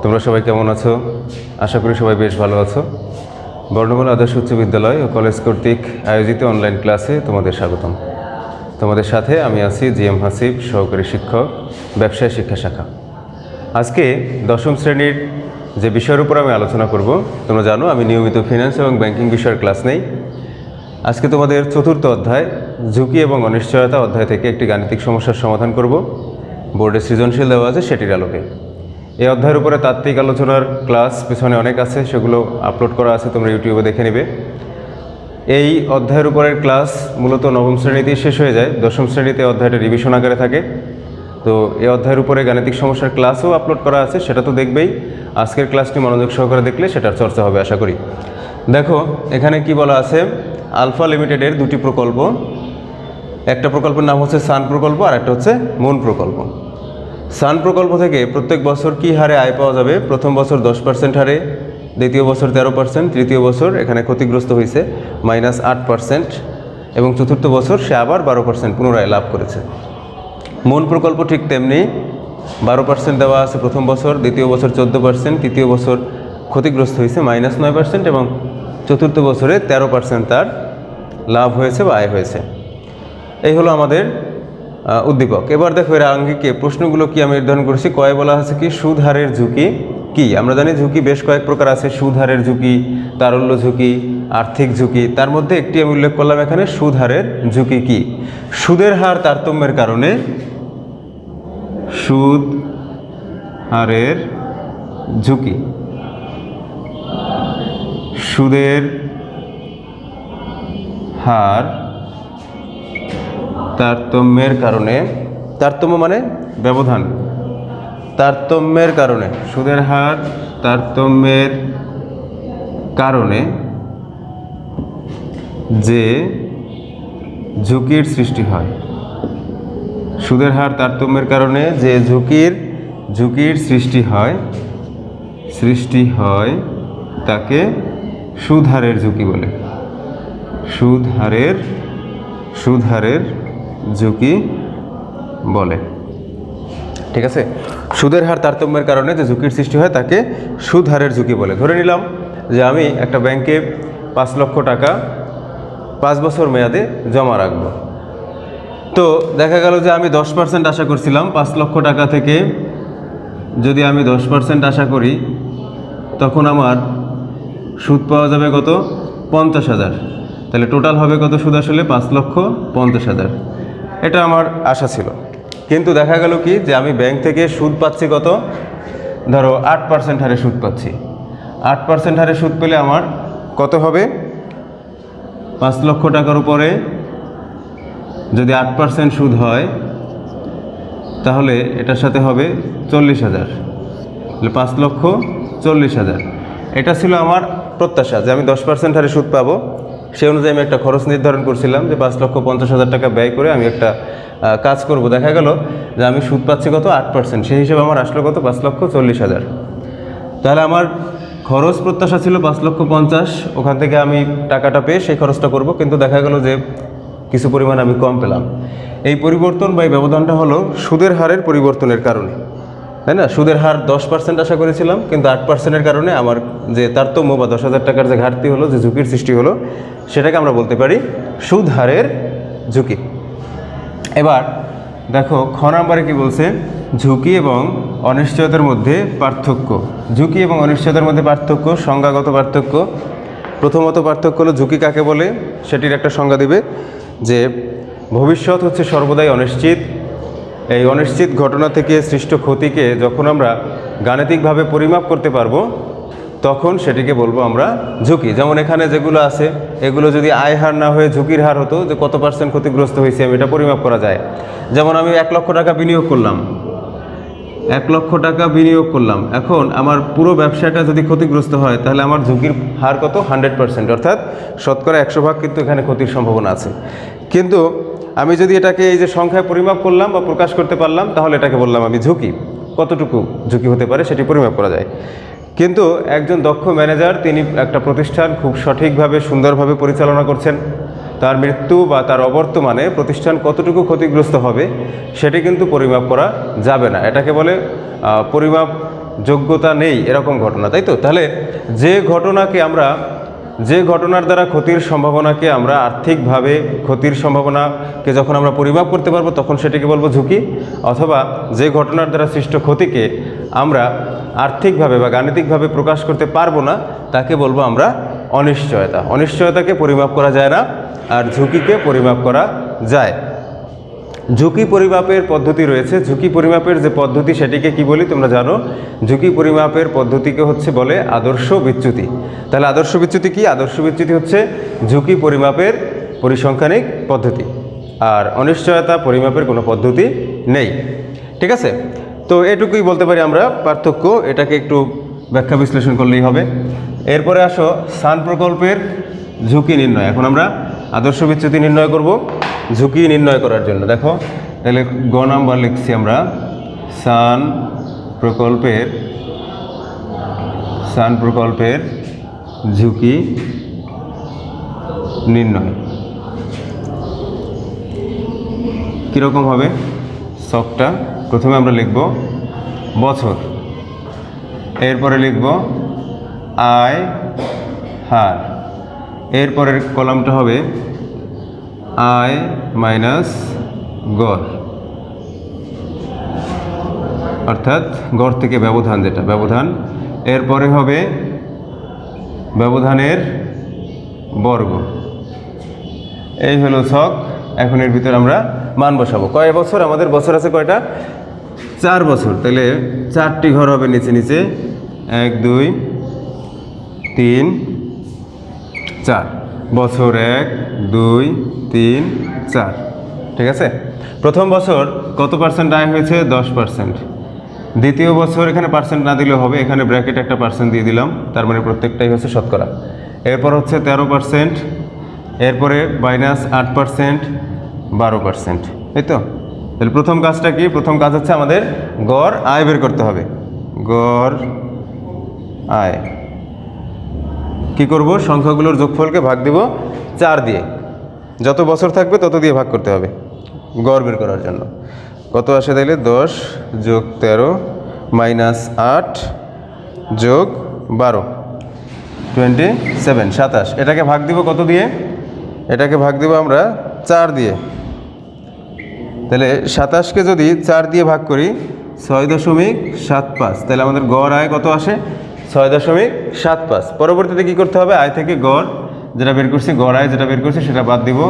তোমরা সবাই কেমন আছো? আশা করি সবাই বেশ ভালো আছো। বর্ণমালা আদর্শ উচ্চ বিদ্যালয় ও কলেজ কর্তৃক আয়োজিত অনলাইন ক্লাসে তোমাদের স্বাগতম। তোমাদের সাথে আমি আছি জিএম হাসিব, সহকারী শিক্ষক, ব্যবসায় শিক্ষা শাখা। আজকে দশম শ্রেণীর যে বিষয়ের উপর আমি আলোচনা করব, তোমরা জানো আমি নিয়মিত ফিনান্স এবং ব্যাংকিং বিষয়ের ক্লাস নেই। আজকে তোমাদের চতুর্থ অধ্যায় ঝুঁকি এবং অনিশ্চয়তা অধ্যায় থেকে একটি গাণিতিক সমস্যার সমাধান করব। বোর্ডে সৃজনশীল দেওয়া আছে, সেটির আলোকে। এই অধ্যায়ের উপরে তাত্ত্বিক আলোচনার ক্লাস পেছনে অনেক আছে, সেগুলো আপলোড করা আছে, তোমরা ইউটিউবে দেখে নেবে। এই অধ্যায়ের উপরের ক্লাস মূলত নবম শ্রেণীতেই শেষ হয়ে যায়। দশম শ্রেণীতে অধ্যায়টা রিভিশন আকারে থাকে। তো এই অধ্যায়ের উপরে গাণিতিক সমস্যার ক্লাসও আপলোড করা আছে, সেটা তো দেখবেই। আজকের ক্লাসটি মনোযোগ সহকারে দেখলে সেটার চর্চা হবে আশা করি। দেখো এখানে কি বলা আছে, আলফা লিমিটেডের দুটি প্রকল্প, একটা প্রকল্পের নাম হচ্ছে সান প্রকল্প আর একটা হচ্ছে মুন প্রকল্প। সান প্রকল্প থেকে প্রত্যেক বছর কি হারে আয় পাওয়া যাবে? প্রথম বছর 10% হারে, দ্বিতীয় বছর 13%, তৃতীয় বছর এখানে ক্ষতিগ্রস্ত হয়েছে -8%, এবং চতুর্থ বছর সে আবার 12% পুনরায় লাভ করেছে। মুন প্রকল্প ঠিক তেমনি 12% দেওয়া আছে প্রথম বছর, দ্বিতীয় বছর 14%, তৃতীয় বছর ক্ষতিগ্রস্ত হয়েছে -9%, এবং চতুর্থ বছরে 13% তার লাভ হয়েছে বা আয় হয়েছে। এই হলো আমাদের উদ্দীপক। এবার দেখো এর আঙ্গিকে প্রশ্নগুলো কি আমি নির্ধারণ করেছি। কয়ে বলা আছে কি, সুদ হারের ঝুঁকি কি? আমরা জানি ঝুঁকি বেশ কয়েক প্রকার আছে, সুদ হারের ঝুঁকি, তারল্য ঝুঁকি, আর্থিক ঝুঁকি। তার মধ্যে একটি আমি উল্লেখ করলাম এখানে, সুদ হারের ঝুঁকি কি? সুদের হার তারতম্যের কারণে, সুদ হারের ঝুঁকি, সুদের হার তারতম্যের কারণে, তারতম্য মানে ব্যবধান, তারতম্যের কারণে, সুদের হার তারতম্যের কারণে যে ঝুঁকির সৃষ্টি হয়, সুদের হার তারতম্যের কারণে যে ঝুঁকির সৃষ্টি হয় তাকে সুদ হারের ঝুঁকি বলে। সুদ হারের ঝুঁকি বলে। ঠিক আছে, সুদের হার তারতম্যের কারণে যে ঝুঁকির সৃষ্টি হয় তাকে সুদ হারের ঝুঁকি বলে। ধরে নিলাম যে আমি একটা ব্যাংকে 5 লক্ষ টাকা 5 বছর মেয়াদে জমা রাখব। তো দেখা গেল যে আমি 10% আশা করছিলাম। 5 লক্ষ টাকা থেকে যদি আমি 10% আশা করি, তখন আমার সুদ পাওয়া যাবে কত? 50,000। তাহলে টোটাল হবে কত সুদ আসলে? 5,50,000। এটা আমার আশা ছিল। কিন্তু দেখা গেল কি, যে আমি ব্যাংক থেকে সুদ পাচ্ছি কত? ধরো 8% হারে সুদ পাচ্ছি। 8% হারে সুদ পেলে আমার কত হবে? 5 লক্ষ টাকার উপরে যদি 8% সুদ হয়, তাহলে এটার সাথে হবে 40,000। তাহলে 5,40,000। এটা ছিল আমার প্রত্যাশা যে আমি 10% হারে সুদ পাবো। সেই অনুযায়ী আমি একটা খরচ নির্ধারণ করছিলাম যে 5,50,000 টাকা ব্যয় করে আমি একটা কাজ করব। দেখা গেল যে আমি সুদ পাচ্ছি কত? 8%। সেই হিসেবে আমার আসলো কত? 5,40,000। তাহলে আমার খরচ প্রত্যাশা ছিল 5,50,000। ওখান থেকে আমি টাকাটা পেয়ে সেই খরচটা করব, কিন্তু দেখা গেল যে কিছু পরিমাণ আমি কম পেলাম। এই পরিবর্তন বা এই ব্যবধানটা হলো সুদের হারের পরিবর্তনের কারণে, তাই না? সুদের হার 10% আশা করেছিলাম, কিন্তু 8%-এর কারণে আমার যে তারতম্য বা 10,000 টাকার যে ঘাটতি হলো, যে ঝুঁকির সৃষ্টি হলো, সেটাকে আমরা বলতে পারি সুদ হারের ঝুঁকি। এবার দেখো খ নাম্বারে কি বলছে, ঝুঁকি এবং অনিশ্চয়তার মধ্যে পার্থক্য। ঝুঁকি এবং অনিশ্চয়তার মধ্যে পার্থক্য, সংজ্ঞাগত পার্থক্য। প্রথমত পার্থক্য হলো ঝুঁকি কাকে বলে, সেটির একটা সংজ্ঞা দিবে যে ভবিষ্যৎ হচ্ছে সর্বদাই অনিশ্চিত। এই অনিশ্চিত ঘটনা থেকে সৃষ্ট ক্ষতিকে যখন আমরা গাণিতিকভাবে পরিমাপ করতে পারবো, তখন সেটিকে বলবো আমরা ঝুঁকি। যেমন এখানে যেগুলো আছে, এগুলো যদি আয় হার না হয়ে ঝুঁকির হার হতো, যে কত % ক্ষতিগ্রস্ত হয়েছে আমি এটা পরিমাপ করা যায়। যেমন আমি 1 লক্ষ টাকা বিনিয়োগ করলাম, 1 লক্ষ টাকা বিনিয়োগ করলাম। এখন আমার পুরো ব্যবসাটা যদি ক্ষতিগ্রস্ত হয়, তাহলে আমার ঝুঁকির হার কত? 100%, অর্থাৎ শতকরা 100% কিন্তু এখানে ক্ষতির সম্ভাবনা আছে। কিন্তু আমি যদি এটাকে এই যে সংখ্যায় পরিমাপ করলাম বা প্রকাশ করতে পারলাম, তাহলে এটাকে বললাম আমি ঝুঁকি। কতটুকু ঝুঁকি হতে পারে সেটি পরিমাপ করা যায়। কিন্তু একজন দক্ষ ম্যানেজার, তিনি একটা প্রতিষ্ঠান খুব সঠিকভাবে সুন্দরভাবে পরিচালনা করছেন, তার মৃত্যু বা তার অবর্তমানে প্রতিষ্ঠান কতটুকু ক্ষতিগ্রস্ত হবে সেটি কিন্তু পরিমাপ করা যাবে না। এটাকে বলে পরিমাপ যোগ্যতা নেই এরকম ঘটনা, তাই তো? তাহলে যে ঘটনার দ্বারা ক্ষতির সম্ভাবনাকে আমরা আর্থিকভাবে ক্ষতির সম্ভাবনাকে যখন আমরা পরিমাপ করতে পারবো তখন সেটিকে বলবো ঝুঁকি, অথবা যে ঘটনার দ্বারা সৃষ্ট ক্ষতিকে আমরা আর্থিকভাবে বা গাণিতিকভাবে প্রকাশ করতে পারবো না তাকে বলবো আমরা অনিশ্চয়তা। অনিশ্চয়তাকে পরিমাপ করা যায় না, আর ঝুঁকিকে পরিমাপ করা যায়। ঝুঁকি পরিমাপের পদ্ধতি রয়েছে। ঝুঁকি পরিমাপের যে পদ্ধতি সেটিকে কি বলি তোমরা জানো? ঝুঁকি পরিমাপের পদ্ধতিকে বলে আদর্শ বিচ্যুতি। তাহলে আদর্শ বিচ্যুতি কি? আদর্শ বিচ্যুতি হচ্ছে ঝুঁকি পরিমাপের পরিসংখ্যানিক পদ্ধতি, আর অনিশ্চয়তা পরিমাপের কোনো পদ্ধতি নেই। ঠিক আছে, তো এটুকুই বলতে পারি আমরা পার্থক্য। এটাকে একটু ব্যাখ্যা বিশ্লেষণ করলেই হবে। এরপরে আসো সান প্রকল্পের ঝুঁকি নির্ণয়। এখন আমরা আদর্শ বিচ্যুতি নির্ণয় করব ঝুঁকি নির্ণয় করার জন্য। দেখো তাহলে গ নাম্বার লিখছি আমরা সান প্রকল্পের ঝুঁকি নির্ণয় কীরকম হবে? ছকটা প্রথমে আমরা লিখব বছর, এরপরে লিখব আয় হার, এরপরের কলামটা হবে আয় মাইনাস গড়, অর্থাৎ গড় থেকে ব্যবধান, যেটা ব্যবধান। এরপরে হবে ব্যবধানের বর্গ। এই হলো ছক। এখন এর ভিতরে আমরা মান বসাবো। কয় বছর? আমাদের বছর আছে কয়টা? 4 বছর। তাহলে 4টি ঘর হবে নিচে নিচে, 1 2 3 4 বছর, 1 2 3 4। ঠিক আছে, প্রথম বছর কত পার্সেন্ট আয় হয়েছে? 10%। দ্বিতীয় বছর এখানে পার্সেন্ট না দিলেও হবে, এখানে ব্র্যাকেট একটা পার্সেন্ট দিয়ে দিলাম, তার মানে প্রত্যেকটাই হচ্ছে শতকরা। এরপর হচ্ছে 13%, এরপরে -8%, 12%, তাই তো? তাহলে প্রথম কাজটা কি? প্রথম কাজ হচ্ছে আমাদের গড় আয় বের করতে হবে। গড় আয় কি করব? সংখ্যাগুলোর যোগফলকে ভাগ দিব 4 দিয়ে। যত বছর থাকবে তত দিয়ে ভাগ করতে হবে গড় বের করার জন্য। কত আসে তাইলে? 10 যোগ 13 মাইনাস 8 যোগ 12 27, 27। এটাকে ভাগ দিব কত দিয়ে? এটাকে ভাগ দিব আমরা 4 দিয়ে। তাহলে 27কে যদি 4 দিয়ে ভাগ করি 6.75, তাহলে আমাদের গড় আয় কত আসে? 6.75। পরবর্তীতে কি করতে হবে? আয় থেকে গড় যেটা বের করছি, গড় আয় যেটা বের করছি সেটা বাদ দিব।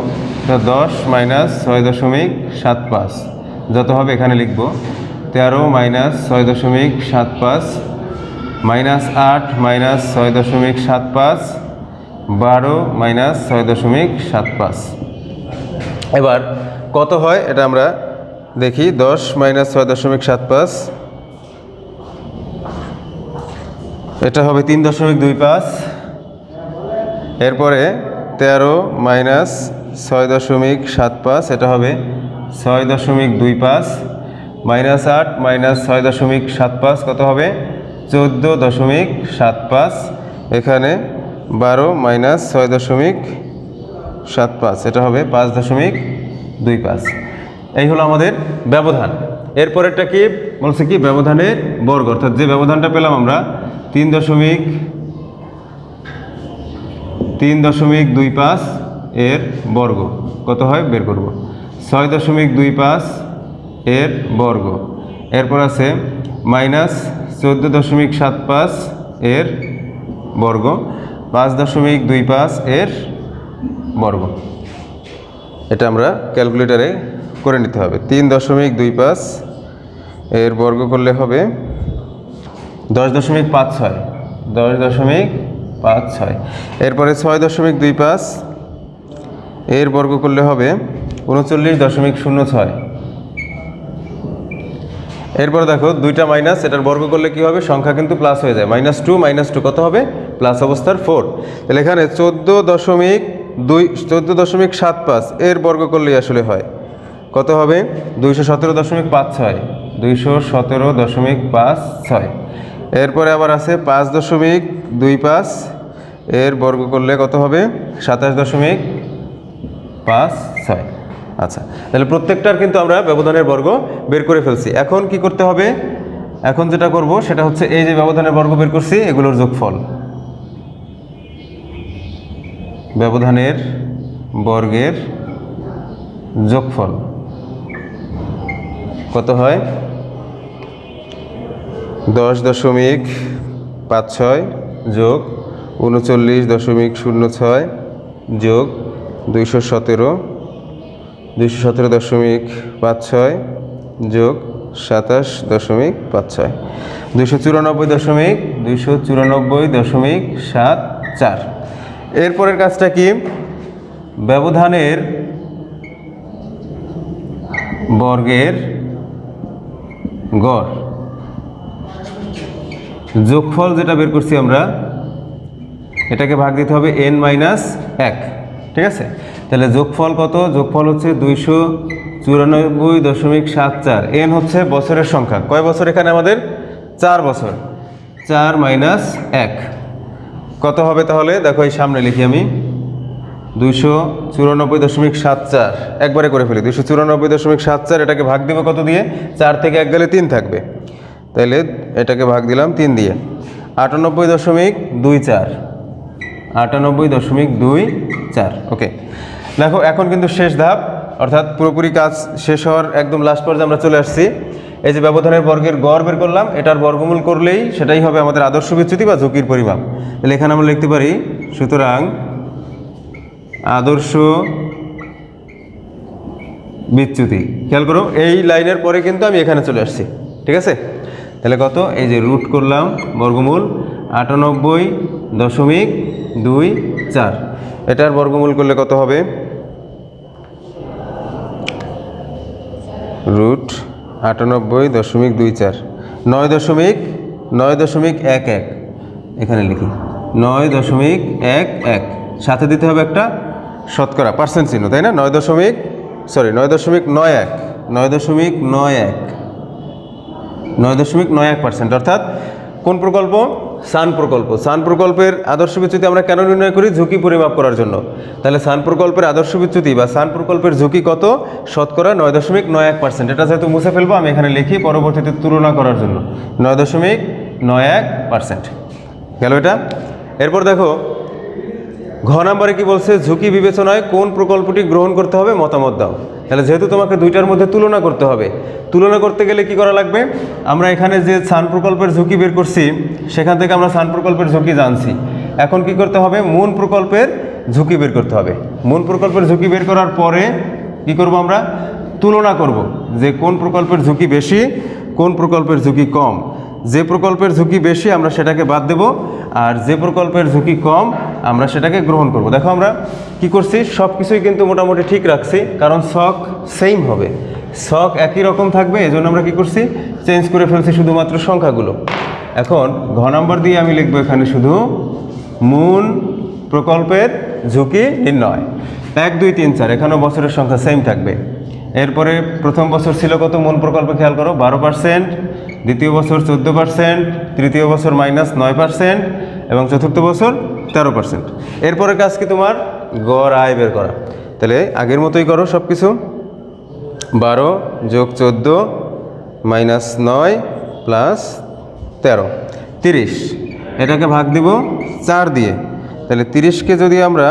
তো 10 মাইনাস 6.75 যত হবে এখানে লিখব 13 মাইনাস 6.75 মাইনাস 8 মাইনাস 6.75 12 মাইনাস 6.75। এবার কত হয় এটা আমরা দেখি। 10 মাইনাস 6.75 এটা হবে 3.25। এরপরে 13 মাইনাস 6.75 এটা হবে 6.25 মাইনাস 8 মাইনাস 6.75 কত হবে? 14.75। এখানে 12 মাইনাস 6.75 এটা হবে 5.25। এই হলো আমাদের ব্যবধান। এরপরেরটা কি বলছে? কি ব্যবধানের বর্গ, অর্থাৎ যে ব্যবধানটা পেলাম আমরা 3.25 এর বর্গ কত হয় বের করব। 6.25 এর বর্গ। এরপর আছে মাইনাস 14.75 এর বর্গ, 5.25 এর বর্গ। এটা আমরা ক্যালকুলেটরে করে নিতে হবে। 3.25 এর বর্গ করলে হবে 10.56, 10.56। এরপরে 6.25 এর বর্গ করলে হবে 39.06। এরপর দেখো দুইটা মাইনাস, এটার বর্গ করলে কি হবে? সংখ্যা কিন্তু প্লাস হয়ে যায়। -2 কত হবে? প্লাস অবস্থার 4। তাহলে এখানে 14.75 এর বর্গ করলেই আসলে হয় কত হবে? 217.56, 217.56। এরপরে আবার আছে 5.25 এর বর্গ করলে কত হবে? 27.75। 5 6। আচ্ছা, তাহলে প্রত্যেকটার কিন্তু আমরা ব্যবধানের বর্গ বের করে ফেলছি। এখন কি করতে হবে? এখন যেটা করব সেটা হচ্ছে এই যে ব্যবধানের বর্গ বের করছি এগুলোর যোগফল, ব্যবধানের বর্গের যোগফল কত হয়? 10.56 যোগ 39.06 যোগ 217, 217.56 যোগ 27.56, 294.74। এরপরের কাজটা কি? ব্যবধানের বর্গের গড় যোগফল যেটা বের করছি আমরা, এটাকে ভাগ দিতে হবে n-1। ঠিক আছে, তাহলে যোগফল কত? যোগফল হচ্ছে 294.74। n হচ্ছে বছরের সংখ্যা। কয় বছর এখানে আমাদের? 4 বছর। 4 - 1 কত হবে তাহলে? দেখো এই সামনে লিখি আমি 294.74 একবারে করে ফেলি। 294.74 এটাকে ভাগ দেবো কত দিয়ে? 4 থেকে 1 গেলে 3 থাকবে, তাহলে এটাকে ভাগ দিলাম 3 দিয়ে। 98.24, 98.24। ওকে, দেখো এখন কিন্তু শেষ ধাপ, অর্থাৎ পুরোপুরি কাজ শেষ হওয়ার একদম লাস্ট পর্যায়ে আমরা চলে আসছি। এই যে ব্যবধানের বর্গের গড় বের করলাম, এটার বর্গমূল করলেই সেটাই হবে আমাদের আদর্শ বিচ্যুতি বা ঝুঁকির পরিমাপ। তাহলে এখানে আমরা লিখতে পারি, সুতরাং আদর্শ বিচ্যুতি। খেয়াল করো এই লাইনের পরে কিন্তু আমি এখানে চলে আসছি। ঠিক আছে, তাহলে কত? এই যে রুট করলাম বর্গমূল 98.24, এটার বর্গমূল করলে কত হবে? রুট 98.24, 9.11 এখানে লিখি 9.11, সাথে দিতে হবে একটা শতকরা পার্সেন্ট চিহ্ন, তাই না? 9.91%, অর্থাৎ কোন প্রকল্প? সান প্রকল্প। সান প্রকল্পের আদর্শ বিচ্যুতি আমরা কেন নির্ণয় করি? ঝুঁকি পরিমাপ করার জন্য। তাহলে সান প্রকল্পের আদর্শ বিচ্যুতি বা সান প্রকল্পের ঝুঁকি কত? শতকরা 9.91%। এটা যেহেতু মুছে ফেলবো আমি এখানে লিখি পরবর্তীতে তুলনা করার জন্য 9.91% গেল এটা। এরপর দেখো ঘ নাম্বারে কি বলছে? ঝুঁকি বিবেচনায় কোন প্রকল্পটি গ্রহণ করতে হবে মতামত দাও। তাহলে যেহেতু তোমাকে দুইটার মধ্যে তুলনা করতে হবে, তুলনা করতে গেলে কি করা লাগবে? আমরা এখানে যে সান প্রকল্পের ঝুঁকি বের করছি সেখান থেকে আমরা সান প্রকল্পের ঝুঁকি জানছি। এখন কি করতে হবে? মুন প্রকল্পের ঝুঁকি বের করতে হবে। মুন প্রকল্পের ঝুঁকি বের করার পরে কি করব? আমরা তুলনা করব যে কোন প্রকল্পের ঝুঁকি বেশি, কোন প্রকল্পের ঝুঁকি কম। যে প্রকল্পের ঝুঁকি বেশি আমরা সেটাকে বাদ দেব, আর যে প্রকল্পের ঝুঁকি কম আমরা সেটাকে গ্রহণ করব। দেখো আমরা কি করছি, সব কিছুই কিন্তু মোটামুটি ঠিক রাখছি, কারণ ছক সেম হবে, ছক একই রকম থাকবে, এজন্য আমরা কি করছি? চেঞ্জ করে ফেলছি শুধুমাত্র সংখ্যাগুলো। এখন ঘ নাম্বার দিয়ে আমি লিখবো এখানে শুধু মুন প্রকল্পের ঝুঁকি নির্ণয়। 1 2 3 4 এখানেও বছরের সংখ্যা সেম থাকবে। এরপরে প্রথম বছর ছিল কত মুন প্রকল্পে? খেয়াল করো 12%, দ্বিতীয় বছর 14%, তৃতীয় বছর -9% এবং চতুর্থ বছর 13%। এরপরে কাজ কি তোমার? গড় আয় বের করা। তাহলে আগের মতোই করো সব কিছু। 12 যোগ 14 -9 প্লাস 13, 30। এটাকে ভাগ দিব 4 দিয়ে। তাহলে 30কে যদি আমরা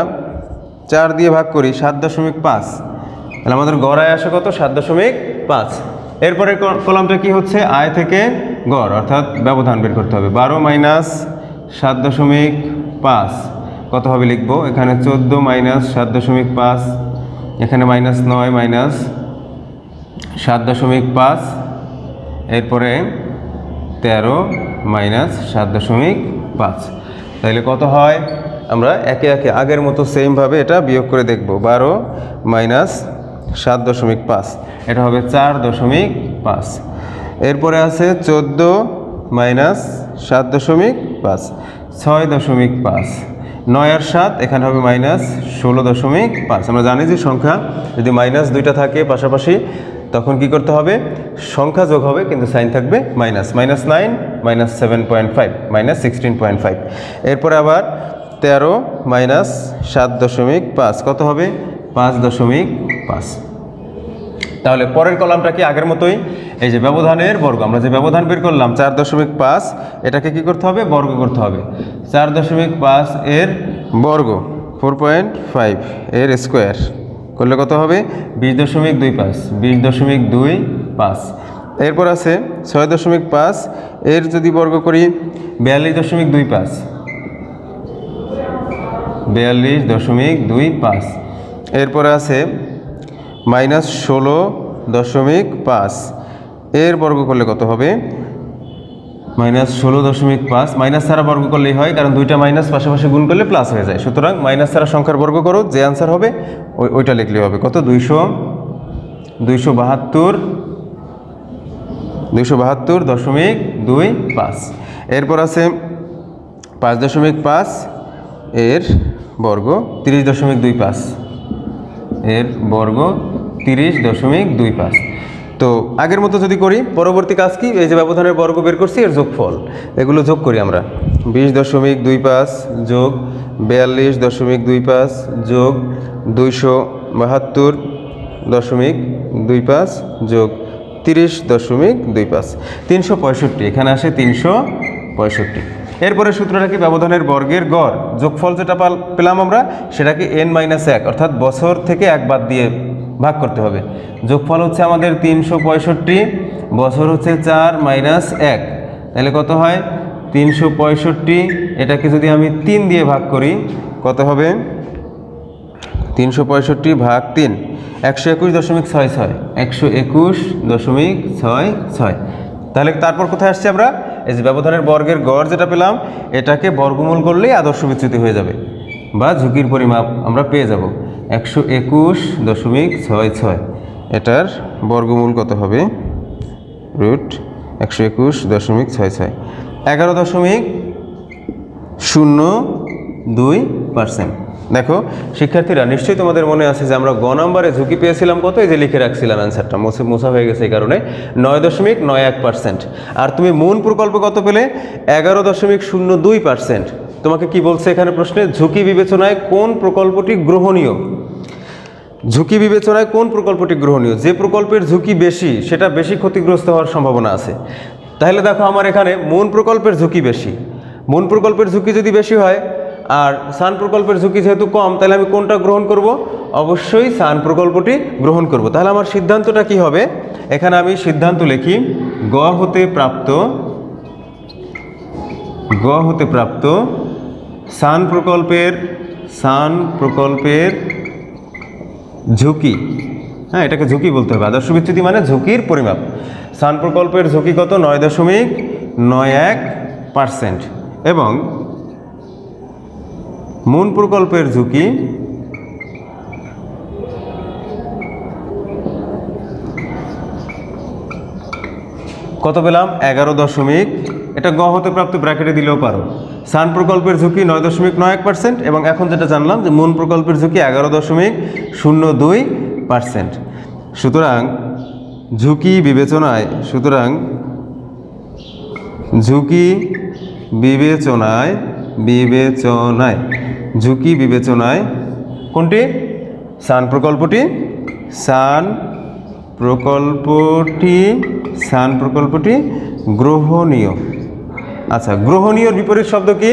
4 দিয়ে ভাগ করি 7.5, তাহলে আমাদের গড় আয় আসে কত? 7.5। এরপরে কলামটা কি হচ্ছে? আয় থেকে গড়, অর্থাৎ ব্যবধান বের করতে হবে। 12 - 7.5 কত হবে লিখবো? এখানে 14 - 7.5, এখানে -9 - 7.5, এরপরে 13 - 7.5। তাহলে কত হয়? আমরা একে একে আগের মতো সেমভাবে এটা বিয়োগ করে দেখব। 12 - 7.5 এটা হবে 4.5। এরপরে আছে 14 - 7.5, 6.5। 9 আর 7 এখানে হবে -16.5। আমরা জানি যে সংখ্যা যদি -2টা থাকে পাশাপাশি তখন কি করতে হবে? সংখ্যা যোগ হবে কিন্তু সাইন থাকবে মাইনাস। -9 - 7.5 -16.5। এরপরে আবার 13 - 7.5 কত হবে? 5.5। তাহলে পরের কলামটা কি আগের মতোই, এই যে ব্যবধানের বর্গ, আমরা যে ব্যবধান বের করলাম 4.5, এটাকে কি করতে হবে, বর্গ করতে হবে। 4.5 এর বর্গ 4.5 এর স্কোয়ার করলে কত হবে, 20.25, 20.25। এরপর আছে 6.5 এর যদি বর্গ করি 42.25, 42.25। এরপরে আছে -16.5 এর বর্গ করলে কত হবে, -16.5। মাইনাস ছাড়া বর্গ করলেই হয়, কারণ দুইটা মাইনাস পাশাপাশি গুণ করলে প্লাস হয়ে যায়। সুতরাং মাইনাস ছাড়া সংখ্যার বর্গ করো, যে আনসার হবে ওইটা লিখলে হবে। কত, 272.25। এরপর আছে 5.5 এর বর্গ 30.25, এর বর্গ 30.25। তো আগের মতো যদি করি, পরবর্তী কাজ কি, এই যে ব্যবধানের বর্গ বের করছি এর যোগফল, এগুলো যোগ করি আমরা। 20.25 যোগ 42.25 যোগ 272.25 যোগ 30.25, 365। এখানে আসে 365। এরপরে সূত্রটা কি, ব্যবধানের বর্গের গড় যোগফল যেটা পেলাম আমরা, সেটাকে n-1 অর্থাৎ বছর থেকে 1 বাদ দিয়ে ভাগ করতে হবে। যোগফল হচ্ছে আমাদের 365, বছর হচ্ছে 4 - 1, তাহলে কত হয় 365। এটাকে যদি আমি 3 দিয়ে ভাগ করি কত হবে, 365 ভাগ 3, 121.66, 121.66। তাহলে তারপর কোথায় আসছে আমরা, এই যে ব্যবধানের বর্গের গড় যেটা পেলাম, এটাকে বর্গমূল করলেই আদর্শ বিচ্যুতি হয়ে যাবে বা ঝুঁকির পরিমাপ আমরা পেয়ে যাব। 121.66, এটার বর্গমূল কত হবে, √121.66, 11.02%। দেখো শিক্ষার্থীরা, নিশ্চয়ই তোমাদের মনে আছে যে আমরা গ নাম্বারে ঝুঁকি পেয়েছিলাম কত, এই যে লিখে রাখছিলাম অ্যান্সারটা, মোছা হয়ে গেছে এই কারণে, 9.91%। আর তুমি মূল প্রকল্প কত পেলে, 11.02%। তোমাকে কি বলছে এখানে প্রশ্নে, ঝুঁকি বিবেচনায় কোন প্রকল্পটি গ্রহণীয়, ঝুঁকি বিবেচনায় কোন প্রকল্পটি গ্রহণীয়, যে প্রকল্পের ঝুঁকি বেশি সেটা বেশি ক্ষতিগ্রস্ত হওয়ার সম্ভাবনা আছে। তাহলে দেখো আমার এখানে মূল প্রকল্পের ঝুঁকি বেশি, মূল প্রকল্পের ঝুঁকি যদি বেশি হয় আর সান প্রকল্পের ঝুঁকি যেহেতু কম, তাহলে আমি কোনটা গ্রহণ করব, অবশ্যই সান প্রকল্পটি গ্রহণ করব। তাহলে আমার সিদ্ধান্তটা কি হবে, এখানে আমি সিদ্ধান্ত লিখি, গ হতে প্রাপ্ত সান প্রকল্পের ঝুঁকি, হ্যাঁ এটাকে ঝুঁকি বলতে হবে, আদর্শ বিচ্যুতি মানে ঝুঁকির পরিমাপ। সান প্রকল্পের ঝুঁকি কত, 9.91%, এবং মূল প্রকল্পের ঝুঁকি কত পেলাম, 11. এটা গ হতে প্রাপ্ত ব্র্যাকেটে দিলেও পারো। সান প্রকল্পের ঝুঁকি 9.91%, এবং এখন যেটা জানলাম যে মূল প্রকল্পের ঝুঁকি 11.02%। সুতরাং ঝুঁকি বিবেচনায় কোনটি, সান প্রকল্পটি গ্রহণীয়। আচ্ছা, গ্রহণীয়র বিপরীত শব্দ কি,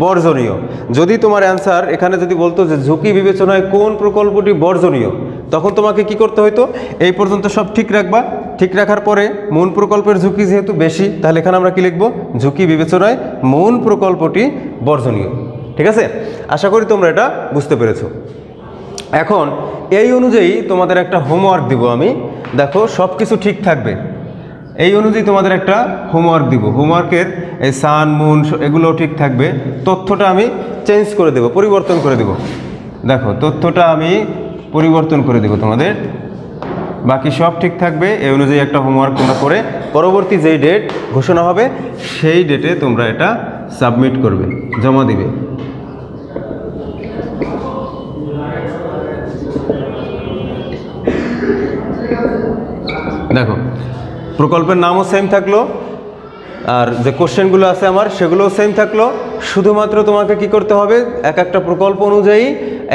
বর্জনীয়। যদি তোমার অ্যান্সার এখানে যদি বলতো যে ঝুঁকি বিবেচনায় কোন প্রকল্পটি বর্জনীয়, তখন তোমাকে কি করতে হতো, এই পর্যন্ত সব ঠিক রাখবা, ঠিক রাখার পরে মূল প্রকল্পের ঝুঁকি যেহেতু বেশি, তাহলে এখানে আমরা কি লিখব, ঝুঁকি বিবেচনায় মূল প্রকল্পটি বর্জনীয়। ঠিক আছে, আশা করি তোমরা এটা বুঝতে পেরেছো। এখন এই অনুযায়ী তোমাদের একটা হোমওয়ার্ক দিব আমি, দেখো সব কিছু ঠিক থাকবে, এই অনুযায়ী তোমাদের একটা হোমওয়ার্ক দিব। হোমওয়ার্কের এই সান মুন এগুলো ঠিক থাকবে, তথ্যটা আমি চেঞ্জ করে দেব, পরিবর্তন করে দেব। দেখো তথ্যটা আমি পরিবর্তন করে দেব তোমাদের, বাকি সব ঠিক থাকবে। এই অনুযায়ী একটা হোমওয়ার্ক তোমরা করে পরবর্তী যেই ডেট ঘোষণা হবে সেই ডেটে তোমরা এটা সাবমিট করবে, জমা দিবে। দেখো প্রকল্পের নামও সেম থাকলো, আর যে কোশ্চেনগুলো আছে আমার সেগুলোও সেম থাকলো। শুধুমাত্র তোমাকে কি করতে হবে, এক একটা প্রকল্প অনুযায়ী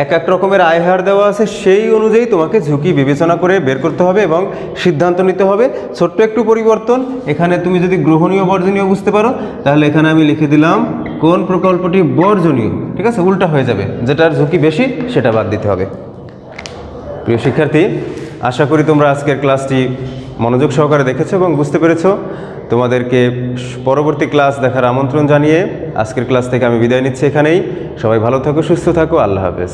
এক এক রকমের আয় হার দেওয়া আছে, সেই অনুযায়ী তোমাকে ঝুঁকি বিবেচনা করে বের করতে হবে এবং সিদ্ধান্ত নিতে হবে। ছোট্ট একটু পরিবর্তন, এখানে তুমি যদি গ্রহণীয় বর্জনীয় বুঝতে পারো তাহলে এখানে আমি লিখে দিলাম কোন প্রকল্পটি বর্জনীয়, ঠিক আছে, উল্টা হয়ে যাবে, যেটার ঝুঁকি বেশি সেটা বাদ দিতে হবে। প্রিয় শিক্ষার্থী, আশা করি তোমরা আজকের ক্লাসটি মনোযোগ সহকারে দেখেছো এবং বুঝতে পেরেছো। তোমাদেরকে পরবর্তী ক্লাস দেখার আমন্ত্রণ জানিয়ে আজকের ক্লাস থেকে আমি বিদায় নিচ্ছি এখানেই। সবাই ভালো থাকো, সুস্থ থাকো, আল্লাহ হাফেজ।